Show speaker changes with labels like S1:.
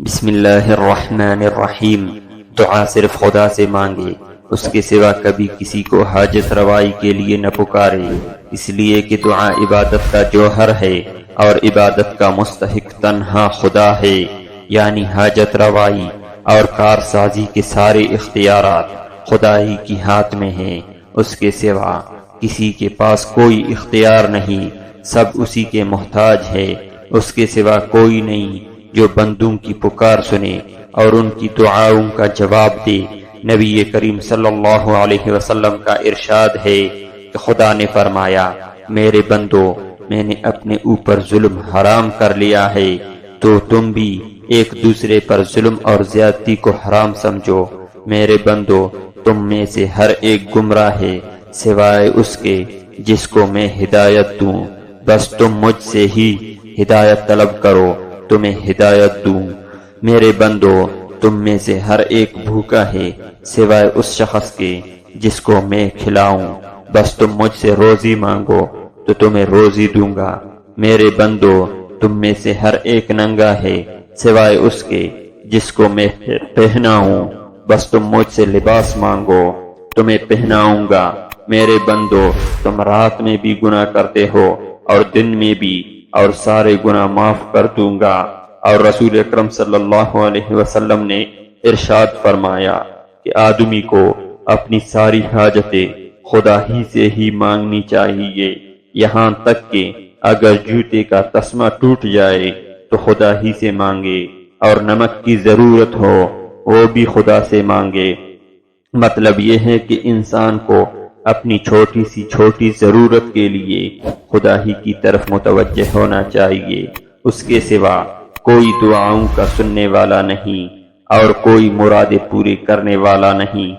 S1: بسم اللہ الرحمن الرحیم۔ دعا صرف خدا سے مانگے، اس کے سوا کبھی کسی کو حاجت روائی کے لیے نہ پکارے، اس لیے کہ دعا عبادت کا جوہر ہے اور عبادت کا مستحق تنہا خدا ہے، یعنی حاجت روائی اور کارسازی کے سارے اختیارات خدا ہی کی ہاتھ میں ہیں، اس کے سوا کسی کے پاس کوئی اختیار نہیں، سب اسی کے محتاج ہے، اس کے سوا کوئی نہیں جو بندوں کی پکار سنے اور ان کی دعاؤں کا جواب دے۔ نبی کریم صلی اللہ علیہ وسلم کا ارشاد ہے کہ خدا نے فرمایا، میرے بندو، میں نے اپنے اوپر ظلم حرام کر لیا ہے، تو تم بھی ایک دوسرے پر ظلم اور زیادتی کو حرام سمجھو۔ میرے بندو، تم میں سے ہر ایک گمراہ ہے سوائے اس کے جس کو میں ہدایت دوں، بس تم مجھ سے ہی ہدایت طلب کرو، تمہیں ہدایت دوں۔ میرے بندو، تم میں سے ہر ایک بھوکا ہے سوائے اس شخص کے جس کو میں کھلاؤں، بس تم مجھ سے روزی مانگو تو تمہیں روزی دوں گا۔ میرے بندو، تم میں سے ہر ایک ننگا ہے سوائے اس کے جس کو میں پہناؤں، بس تم مجھ سے لباس مانگو، تمہیں پہناؤں گا۔ میرے بندو، تم رات میں بھی گناہ کرتے ہو اور دن میں بھی، اور سارے گناہ معاف کر دوں گا۔ اور رسول اکرم صلی اللہ علیہ وسلم نے ارشاد فرمایا کہ آدمی کو اپنی ساری حاجتیں خدا ہی سے ہی مانگنی چاہیے، یہاں تک کہ اگر جوتے کا تسمہ ٹوٹ جائے تو خدا ہی سے مانگے، اور نمک کی ضرورت ہو وہ بھی خدا سے مانگے۔ مطلب یہ ہے کہ انسان کو اپنی چھوٹی سی چھوٹی ضرورت کے لیے خدا ہی کی طرف متوجہ ہونا چاہیے، اس کے سوا کوئی دعاؤں کا سننے والا نہیں اور کوئی مرادیں پوری کرنے والا نہیں۔